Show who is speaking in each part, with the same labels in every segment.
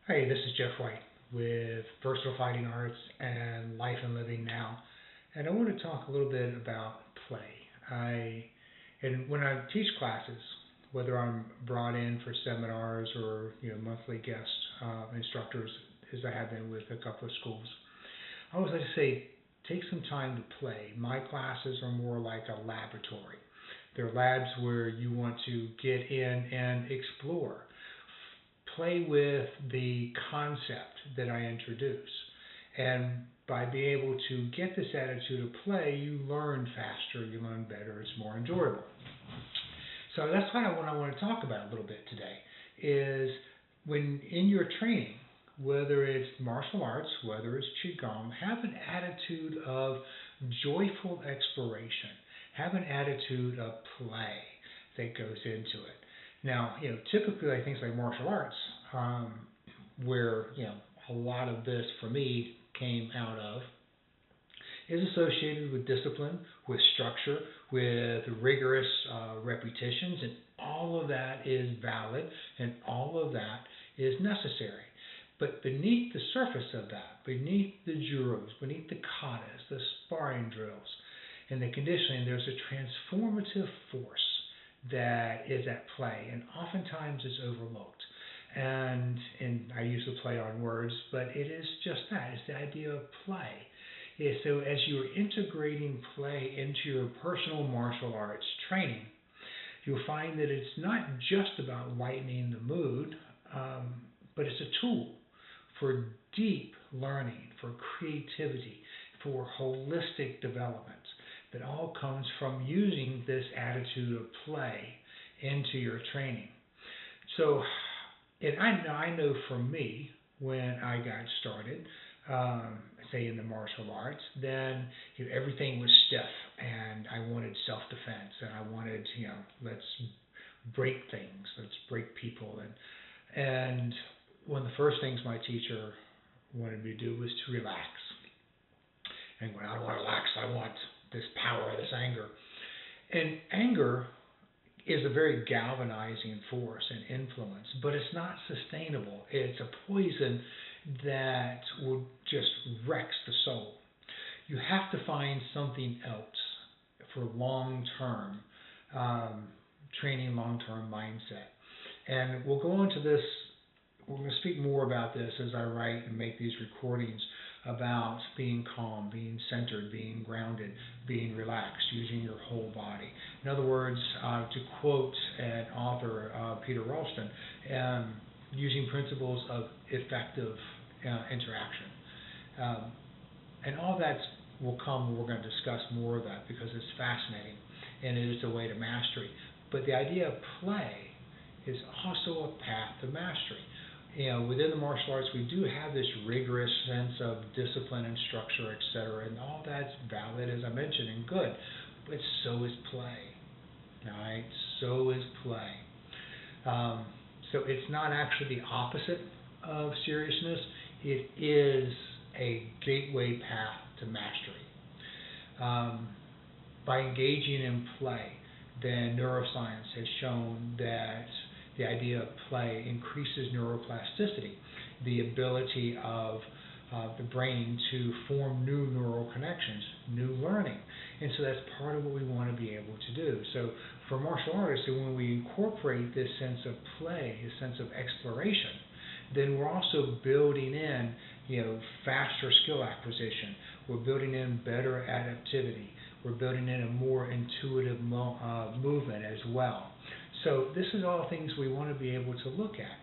Speaker 1: Hey, this is Jeff White with Versatile Fighting Arts and Life and Living Now. And I want to talk a little bit about play. And when I teach classes, whether I'm brought in for seminars or monthly guest instructors, as I have been with a couple of schools, I always like to say, take some time to play. My classes are more like a laboratory. They're labs where you want to get in and explore. Play with the concept that I introduce. And by being able to get this attitude of play, you learn faster, you learn better, it's more enjoyable. So that's kind of what I want to talk about a little bit today, is when in your training, whether it's martial arts, whether it's Qigong, have an attitude of joyful exploration. Have an attitude of play that goes into it. Now, typically like things like martial arts, where a lot of this for me came out of, is associated with discipline, with structure, with rigorous repetitions, and all of that is valid, and all of that is necessary. But beneath the surface of that, beneath the juros, beneath the katas, the sparring drills, and the conditioning, there's a transformative force that is at play, and oftentimes is overlooked. And I use the play on words, but it is just that. It's the idea of play. So as you're integrating play into your personal martial arts training, you'll find that it's not just about lightening the mood, but it's a tool for deep learning, for creativity, for holistic development. That all comes from using this attitude of play into your training. So, and I know for me, when I got started, say in the martial arts, then everything was stiff, and I wanted self-defense, and I wanted, let's break things, let's break people, and one of the first things my teacher wanted me to do was to relax. And when I don't want to relax, I want this power, this anger. And anger is a very galvanizing force and influence, but it's not sustainable. It's a poison that will just wrecks the soul. You have to find something else for long-term training, long-term mindset. And we'll go into this, we're going to speak more about this as I write and make these recordings about being calm, being centered, being grounded, being relaxed, using your whole body. In other words, to quote an author, Peter Ralston, using principles of effective interaction. And all that will come, we're going to discuss more of that because it's fascinating and it is a way to mastery. But the idea of play is also a path to mastery. Within the martial arts, we do have this rigorous sense of discipline and structure, etc., and all that's valid, as I mentioned, and good. But so is play, all right? So is play. So it's not actually the opposite of seriousness. It is a gateway path to mastery. By engaging in play, then neuroscience has shown that the idea of play increases neuroplasticity, the ability of the brain to form new neural connections, new learning. And so that's part of what we want to be able to do. So for martial artists, when we incorporate this sense of play, this sense of exploration, then we're also building in, faster skill acquisition. We're building in better adaptivity. We're building in a more intuitive movement as well. So this is all things we want to be able to look at.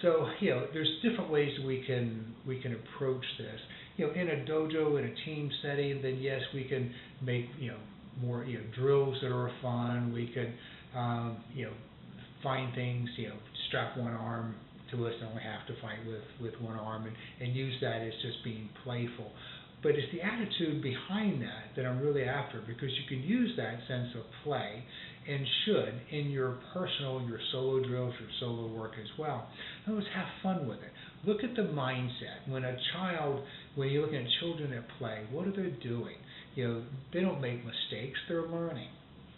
Speaker 1: So there's different ways we can approach this. In a dojo, in a team setting, then yes, we can make more drills that are fun. We can find things, strap one arm to us and only have to fight with one arm and use that as just being playful. But it's the attitude behind that I'm really after, because you can use that sense of play and should in your personal, your solo drills, your solo work as well. In other words, have fun with it. Look at the mindset. When you're looking at children at play, what are they doing? They don't make mistakes, they're learning.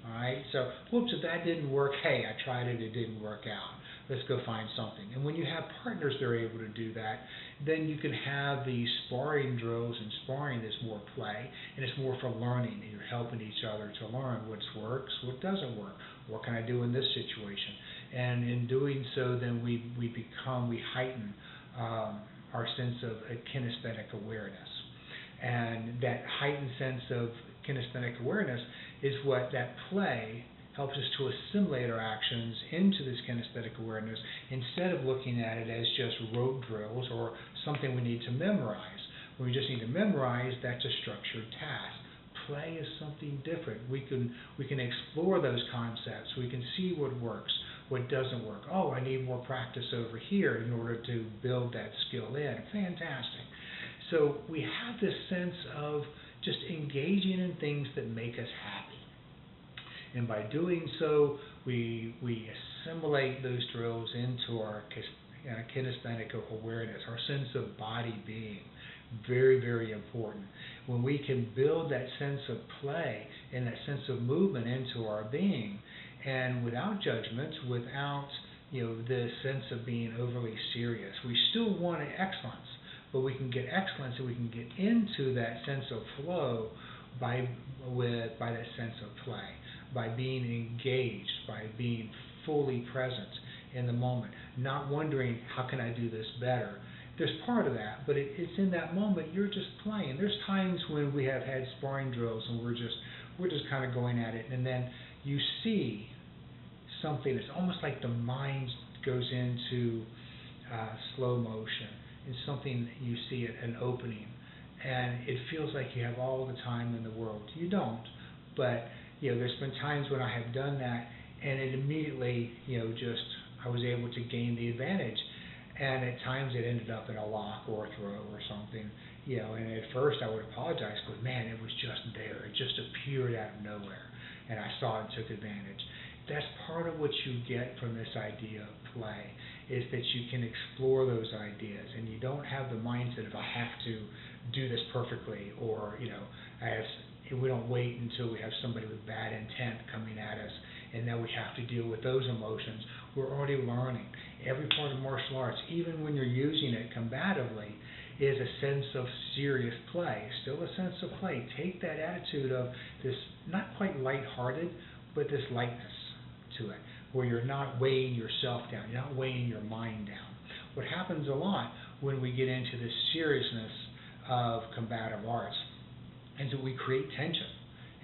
Speaker 1: All right, so whoops, if that didn't work, hey, I tried it, it didn't work out. Let's go find something. And when you have partners that are able to do that, then you can have these sparring drills, and sparring is more play, and it's more for learning, and you're helping each other to learn what works, what doesn't work, what can I do in this situation. And in doing so, then we heighten our sense of kinesthetic awareness. And that heightened sense of kinesthetic awareness is what that play helps us to assimilate our actions into this kinesthetic awareness instead of looking at it as just rote drills or something we need to memorize. When we just need to memorize, that's a structured task. Play is something different. We can explore those concepts. We can see what works, what doesn't work. Oh, I need more practice over here in order to build that skill in. Fantastic. So we have this sense of just engaging in things that make us happy. And by doing so, we assimilate those drills into our kinesthetic awareness, our sense of body being. Very, very important. When we can build that sense of play and that sense of movement into our being, and without judgment, without the sense of being overly serious, we still want excellence, but we can get excellence and we can get into that sense of flow by that sense of play, by being engaged, by being fully present in the moment, not wondering how can I do this better. There's part of that, but it's in that moment you're just playing. There's times when we have had sparring drills and we're just kind of going at it, and then you see something. It's almost like the mind goes into slow motion. It's something you see at an opening, and it feels like you have all the time in the world. You don't, but there's been times when I have done that, and it immediately, I was able to gain the advantage. And at times it ended up in a lock or a throw or something, and at first I would apologize, but man, it was just there. It just appeared out of nowhere, and I saw it and took advantage. That's part of what you get from this idea of play, is that you can explore those ideas, and you don't have the mindset of I have to do this perfectly, or we don't wait until we have somebody with bad intent coming at us, and now we have to deal with those emotions. We're already learning. Every part of martial arts, even when you're using it combatively, is a sense of serious play, still a sense of play. Take that attitude of this, not quite lighthearted, but this lightness to it, where you're not weighing yourself down, you're not weighing your mind down. What happens a lot when we get into this seriousness of combative arts is that we create tension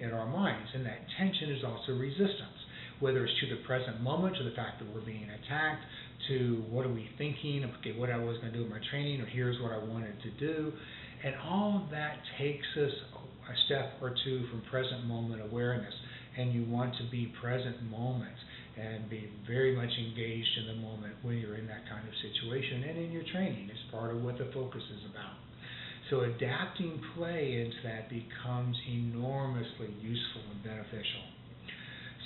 Speaker 1: in our minds, and that tension is also resistance, whether it's to the present moment, to the fact that we're being attacked, to what are we thinking, okay, what I was going to do in my training, or here's what I wanted to do. And all of that takes us a step or two from present moment awareness. And you want to be present moment and be very much engaged in the moment when you're in that kind of situation, and in your training is part of what the focus is about. So adapting play into that becomes enormously useful and beneficial.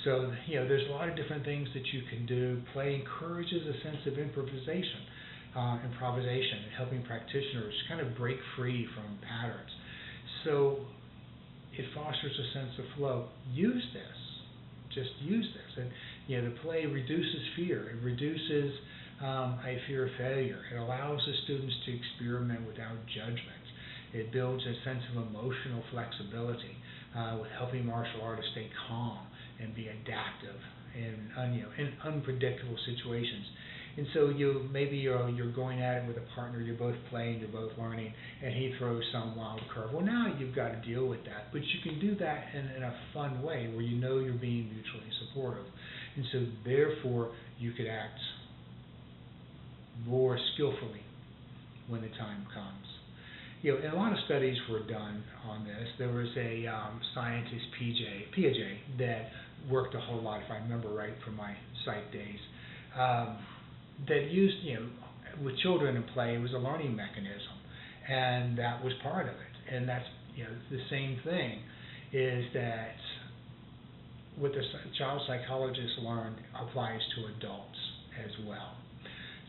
Speaker 1: So, there's a lot of different things that you can do. Play encourages a sense of improvisation and helping practitioners kind of break free from patterns. So it fosters a sense of flow. Use this. Just use this. And, the play reduces fear. It reduces a fear of failure. It allows the students to experiment without judgment. It builds a sense of emotional flexibility with helping martial artists stay calm and be adaptive in unpredictable situations. And so maybe you're going at it with a partner, you're both playing, you're both learning, and he throws some wild curve. Well, now you've got to deal with that, but you can do that in a fun way where you're being mutually supportive. And so therefore you could act more skillfully when the time comes. And a lot of studies were done on this. There was a scientist, Piaget, that worked a whole lot, if I remember right from my psych days, that used, with children in play, it was a learning mechanism, and that was part of it. And that's, the same thing, is that what the child psychologists learned applies to adults as well.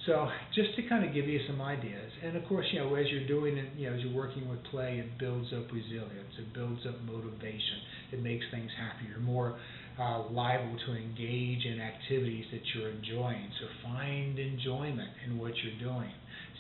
Speaker 1: So just to kind of give you some ideas, and of course, as you're doing it, as you're working with play, it builds up resilience, it builds up motivation, it makes things happier, more liable to engage in activities that you're enjoying. So find enjoyment in what you're doing.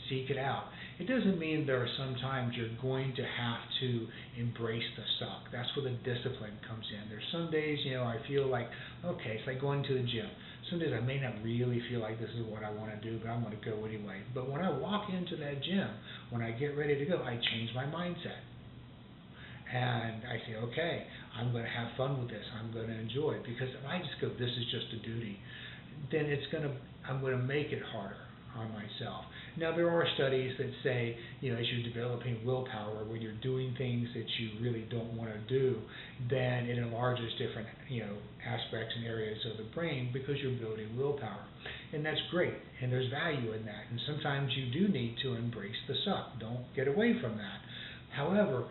Speaker 1: Seek it out. It doesn't mean there are some times you're going to have to embrace the suck. That's where the discipline comes in. There's some days, I feel like, okay, it's like going to the gym. Some days I may not really feel like this is what I want to do, but I'm going to go anyway. But when I walk into that gym, when I get ready to go, I change my mindset. And I say, okay, I'm going to have fun with this. I'm going to enjoy it. Because if I just go, this is just a duty, then I'm going to make it harder on myself. Now, there are studies that say, as you're developing willpower, when you're doing things that you really don't want to do, then it enlarges different, aspects and areas of the brain because you're building willpower. And that's great, and there's value in that. And sometimes you do need to embrace the suck. Don't get away from that. However,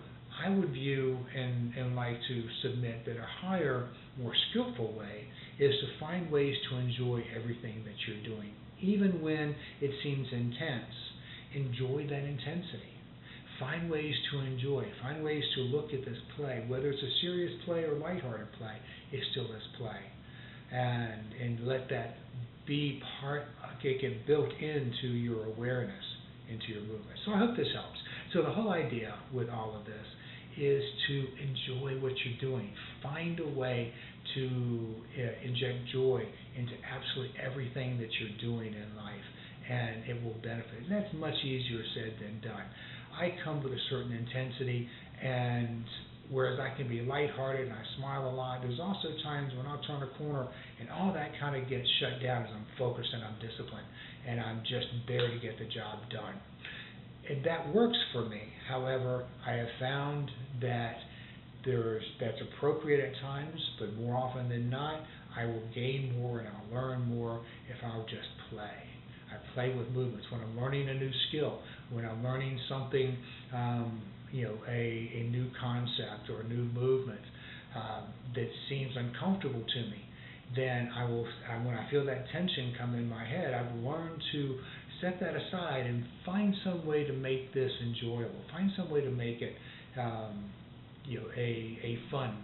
Speaker 1: I would view and like to submit that a higher, more skillful way is to find ways to enjoy everything that you're doing. Even when it seems intense, enjoy that intensity. Find ways to enjoy. Find ways to look at this play. Whether it's a serious play or lighthearted play, it's still this play. And let that be get built into your awareness, into your movement. So I hope this helps. So the whole idea with all of this is to enjoy what you're doing. Find a way to inject joy into absolutely everything that you're doing in life, and it will benefit. And that's much easier said than done. I come with a certain intensity, and whereas I can be lighthearted and I smile a lot, there's also times when I'll turn a corner and all that kind of gets shut down as I'm focused and I'm disciplined, and I'm just there to get the job done. And that works for me. However, I have found that that's appropriate at times, but more often than not, I will gain more and I'll learn more if I'll just play. I play with movements. When I'm learning a new skill, when I'm learning something, a new concept or a new movement that seems uncomfortable to me, then when I feel that tension come in my head, I've learned to set that aside and find some way to make this enjoyable. Find some way to make it a fun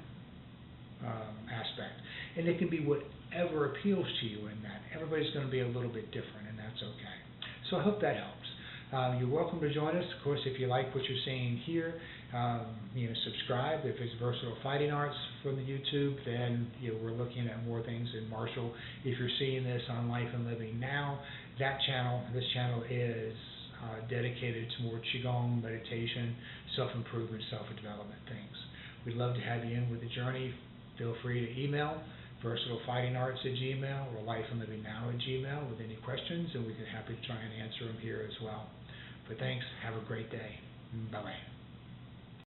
Speaker 1: aspect. And it can be whatever appeals to you in that. Everybody's going to be a little bit different, and that's okay. So I hope that helps. You're welcome to join us. Of course, if you like what you're seeing here, subscribe. If it's Versatile Fighting Arts from the YouTube, then we're looking at more things in martial. If you're seeing this on Life and Living Now, this channel is dedicated to more Qigong, meditation, self-improvement, self-development things. We'd love to have you in with the journey. Feel free to email VersatileFightingArts@gmail or lifeandlivingnow@gmail with any questions, and we can happy to try and answer them here as well. But thanks. Have a great day. Bye-bye.